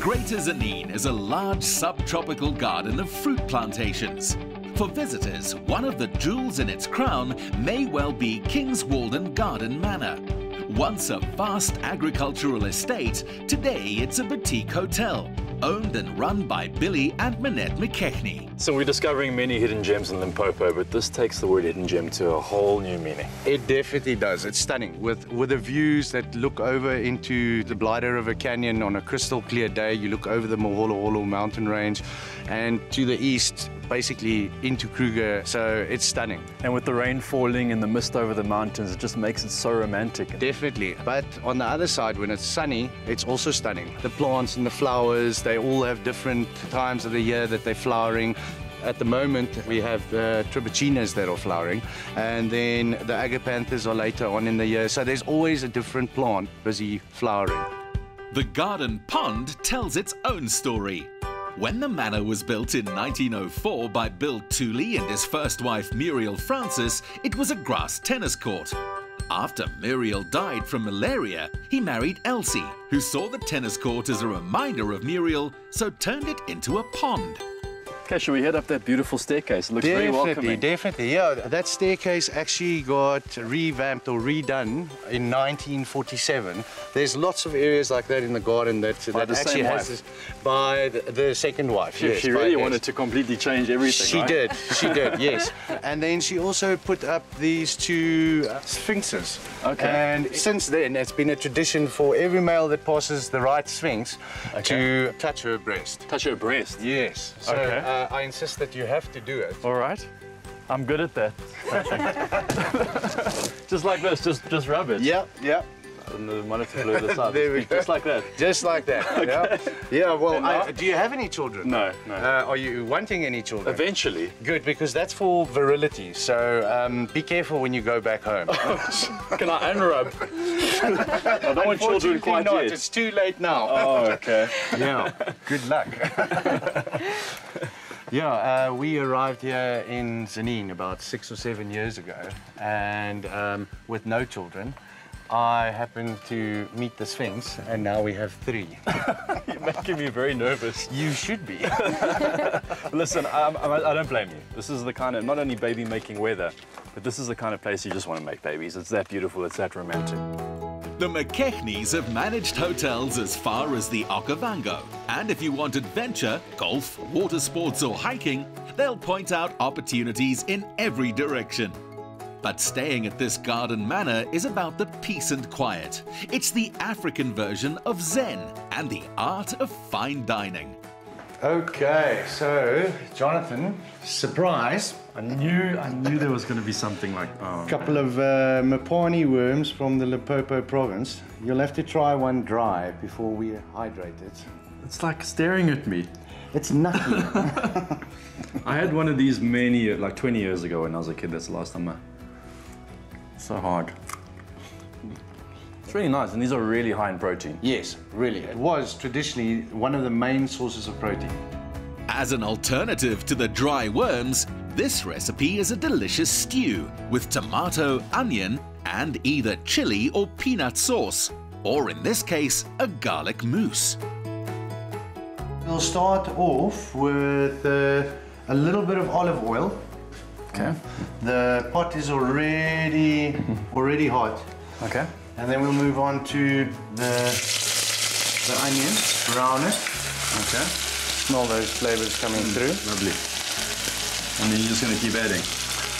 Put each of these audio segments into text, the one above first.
Greater Tzaneen is a large subtropical garden of fruit plantations. For visitors, one of the jewels in its crown may well be King's Walden Garden Manor. Once a vast agricultural estate, today it's a boutique hotel, owned and run by Billy and Manette McKechnie. So we're discovering many hidden gems in Limpopo, but this takes the word hidden gem to a whole new meaning. It definitely does. It's stunning with the views that look over into the Blyde River Canyon on a crystal clear day. You look over the Moholo mountain range and to the east, basically into Kruger, so it's stunning. And with the rain falling and the mist over the mountains, it just makes it so romantic. Definitely. But on the other side, when it's sunny, it's also stunning. The plants and the flowers, they all have different times of the year that they're flowering. At the moment, we have tribuchinas that are flowering, and then the agapanthus are later on in the year. So there's always a different plant busy flowering. The garden pond tells its own story. When the manor was built in 1904 by Bill Tooley and his first wife Muriel Francis, it was a grass tennis court. After Muriel died from malaria, he married Elsie, who saw the tennis court as a reminder of Muriel, so turned it into a pond. Okay, shall we head up that beautiful staircase? It looks very welcoming. Definitely, yeah. That staircase actually got revamped or redone in 1947. There's lots of areas like that in the garden that actually has this, by the second wife. She really wanted to completely change everything, She did, yes. And then she also put up these two sphinxes. Okay. And since then, it's been a tradition for every male that passes the right sphinx to touch her breast. Touch her breast? Yes. So, okay. I insist that you have to do it. All right. I'm good at that. Just like this, just rub it. Yeah, yeah. And the monitor blew this out. There we go. Just like that. Just like that. Okay. Yeah, well, do you have any children? No, no. Are you wanting any children? Eventually. Good, because that's for virility. So be careful when you go back home. Can I unrub? I don't want children quite yet. It's too late now. Oh, okay. Yeah. Good luck. Yeah, we arrived here in Tzaneen about 6 or 7 years ago, and with no children. I happened to meet the Sphinx, and now we have 3. You're making me very nervous. You should be. Listen, I don't blame you. This is the kind of, not only baby-making weather, but this is the kind of place you just want to make babies. It's that beautiful, it's that romantic. The McKechnies have managed hotels as far as the Okavango. And if you want adventure, golf, water sports or hiking, they'll point out opportunities in every direction. But staying at this garden manor is about the peace and quiet. It's the African version of Zen and the art of fine dining. Okay, so Jonathan, surprise. I knew there was going to be something like a couple of Mopani worms from the Limpopo province. You'll have to try one dry before we hydrate it. It's like staring at me. It's nutty. I had one of these like 20 years ago when I was a kid. That's the last time So hard. It's really nice, and these are really high in protein. Yes, really. It was traditionally one of the main sources of protein. As an alternative to the dry worms, this recipe is a delicious stew with tomato, onion, and either chili or peanut sauce, or in this case, a garlic mousse. We'll start off with a little bit of olive oil. Okay. The pot is already hot. Okay. And then we'll move on to the onion, brown it. Okay. Smell those flavors coming through. Lovely. And then you're just going to keep adding?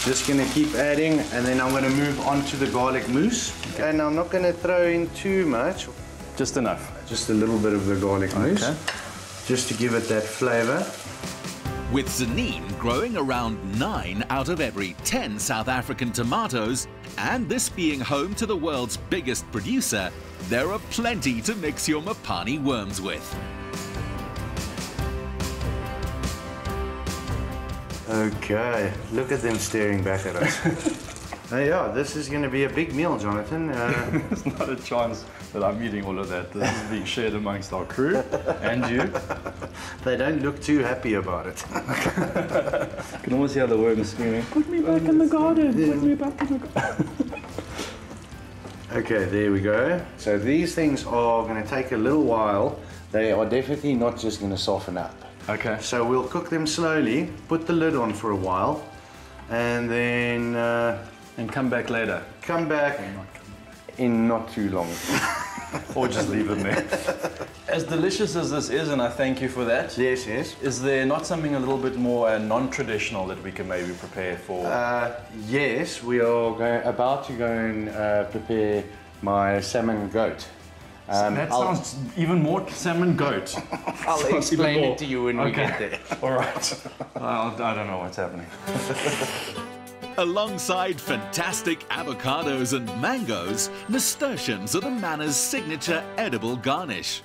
Just going to keep adding, and then I'm going to move on to the garlic mousse. Okay. And I'm not going to throw in too much. Just enough? Just a little bit of the garlic mousse. Okay. Just to give it that flavor. With Tzaneen growing around 9 out of every 10 South African tomatoes, and this being home to the world's biggest producer, there are plenty to mix your Mopani worms with. Okay, look at them staring back at us. Yeah, this is going to be a big meal, Jonathan. There's not a chance that I'm eating all of that. This is being shared amongst our crew and you. They don't look too happy about it. You can almost hear the worms screaming, "Put me back in the garden, put me back in the garden." Okay, there we go. So these things are going to take a little while They are definitely not just going to soften up. Okay. So we'll cook them slowly, put the lid on for a while, and then And come back later. come back in not too long. Or just leave them there. As delicious as this is, and I thank you for that. Yes, yes. Is there not something a little bit more non-traditional that we can maybe prepare for? Yes, we are about to go and prepare my salmon goat. That sounds even more salmon goat. I'll explain it to you when we get there. All right. I don't know what's happening. Alongside fantastic avocados and mangoes, nasturtiums are the Manor's signature edible garnish.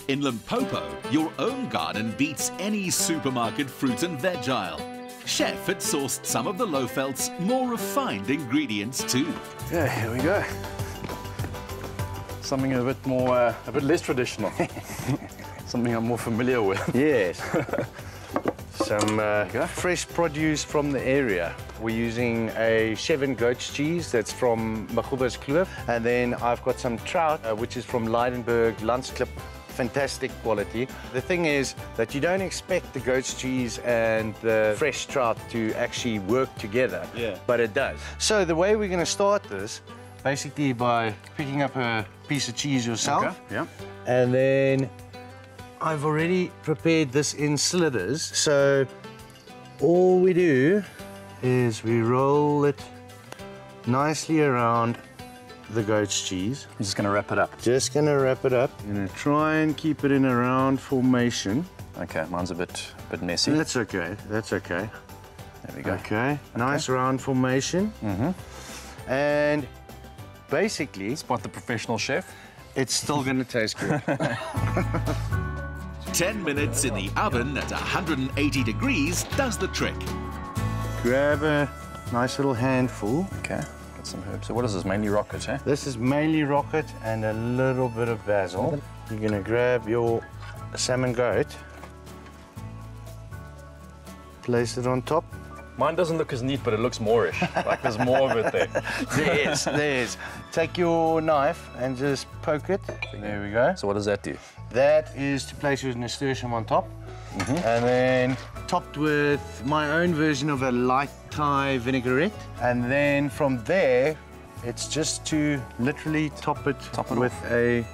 In Limpopo, your own garden beats any supermarket fruit and veg aisle. Chef had sourced some of the Lofeld's more refined ingredients too. Yeah, here we go. Something a bit more, a bit less traditional. Something I'm more familiar with. Yes. Some fresh produce from the area. We're using a Salmon Goat cheese that's from Maguba's Kloof. And then I've got some trout, which is from Leidenburg, Landsklip. Fantastic quality. The thing is that you don't expect the goat's cheese and the fresh trout to actually work together, but it does. So the way we're going to start this, basically by picking up a piece of cheese yourself. Okay. Yeah. And then I've already prepared this in slithers. So all we do is we roll it nicely around the goat's cheese. I'm just going to wrap it up. Just going to wrap it up. I'm going to try and keep it in a round formation. Okay, mine's a bit messy. That's okay. That's okay. There we go. Okay. Nice round formation. And basically, Spot the professional chef. it's still going to taste good. 10 minutes in the oven at 180 degrees does the trick. Grab a nice little handful. Okay, got some herbs. So what is this, mainly rocket, eh? This is mainly rocket and a little bit of basil. You're going to grab your salmon goat, place it on top. Mine doesn't look as neat, but it looks Moorish. Like there's more of it there. There is. Take your knife and just poke it. There we go. So what does that do? That is to place your nasturtium on top. And then topped with my own version of a light Thai vinaigrette. And then from there, it's just to literally top it with a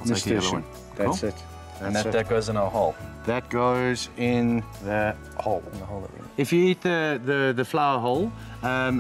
nasturtium. That's Cool. it. And That's it. that goes in our hole. That goes in the hole. In the hole that we... If you eat the flour hole,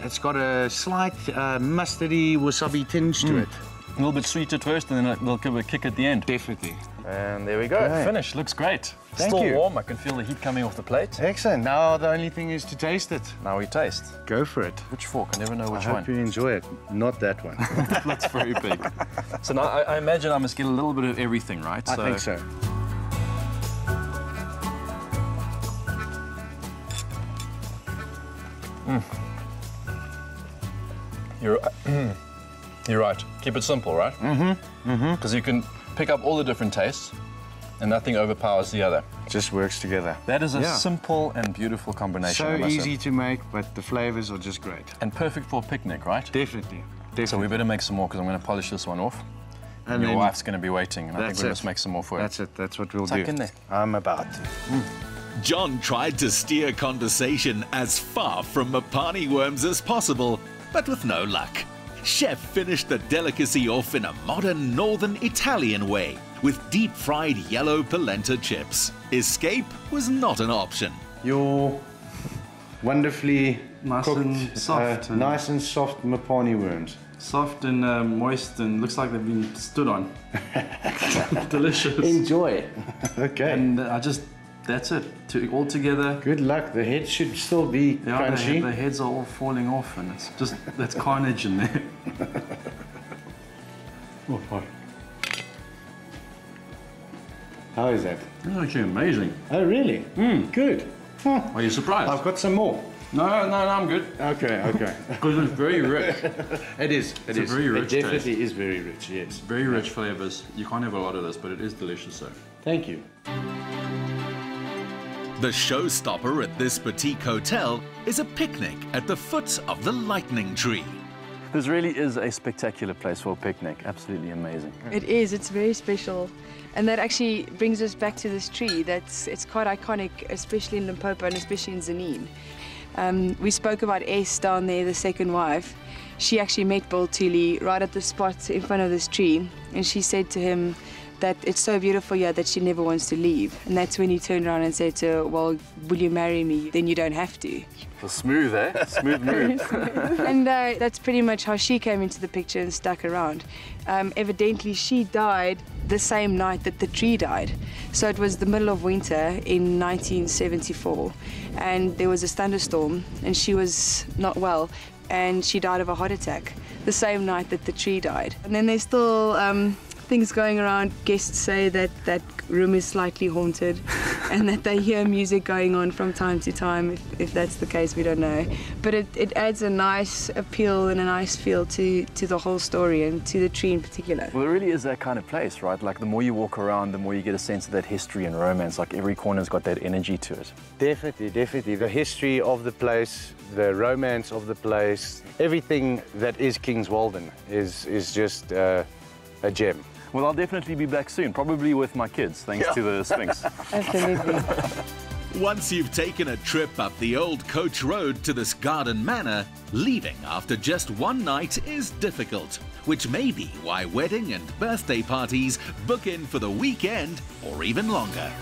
it's got a slight mustardy wasabi tinge to it. A little bit sweet at first, and then it'll give a kick at the end. Definitely. And there we go. Great. Finished. Looks great. Thank Still you. warm. I can feel the heat coming off the plate. Excellent. Now the only thing is to taste it. Now we taste. Go for it. Which fork? I never know which I one. hope you enjoy it. Not that one. That's very big. So now I imagine I must get a little bit of everything, right? I think so. You're right. Keep it simple, right? Because you can pick up all the different tastes, and nothing overpowers the other. Just works together. That is a simple and beautiful combination. I So must easy say. to make, but the flavors are just great. And perfect for a picnic, right? Definitely. Definitely. So we better make some more because I'm going to polish this one off. And your then wife's going to be waiting, and I think that's we it. must make some more for her. That's it. That's what we'll Tuck do. in there. I'm about to. John tried to steer conversation as far from Mapani worms as possible, but with no luck. Chef finished the delicacy off in a modern northern Italian way, with deep-fried yellow polenta chips. Escape was not an option. Your wonderfully Nice cooked, and soft and- nice and soft Mapani worms. Soft and moist and looks like they've been stood on. Delicious. Enjoy. Okay. And that's it. All together. Good luck. The head should still be Yeah, crunchy. the heads are all falling off and it's just, that's carnage in there. Oh, boy. How is that? That's actually amazing. Oh, really? Good. Are you surprised? I've got some more. No, I'm good. Okay, okay. Because it's very rich. It is. It a is. very rich It definitely is very rich, yes. Very rich flavors. You can't have a lot of this, but it is delicious though. Thank you. The showstopper at this boutique hotel is a picnic at the foot of the lightning tree. This really is a spectacular place for a picnic. Absolutely amazing. It is, it's very special. And that actually brings us back to this tree. It's quite iconic, especially in Limpopo and especially in Tzaneen. We spoke about S down there, the second wife. She actually met Bill Tooley right at the spot in front of this tree, and she said to him that it's so beautiful here that she never wants to leave. And that's when he turned around and said to her, well, will you marry me? Then you don't have to. Well, smooth, eh? Smooth move. And that's pretty much how she came into the picture and stuck around. Evidently, she died the same night that the tree died. So it was the middle of winter in 1974, and there was a thunderstorm, and she was not well, and she died of a heart attack the same night that the tree died. And then there's still things going around. Guests say that that room is slightly haunted and that they hear music going on from time to time. If that's the case, we don't know. But it adds a nice appeal and a nice feel to the whole story and to the tree in particular. Well, it really is that kind of place, right? Like the more you walk around, the more you get a sense of that history and romance. Like every corner's got that energy to it. Definitely, definitely. The history of the place, the romance of the place, everything that is King's Walden is just a gem. Well, I'll definitely be back soon, probably with my kids, thanks to the Sphinx. Absolutely. Once you've taken a trip up the old coach road to this garden manor, leaving after just one night is difficult, which may be why wedding and birthday parties book in for the weekend or even longer.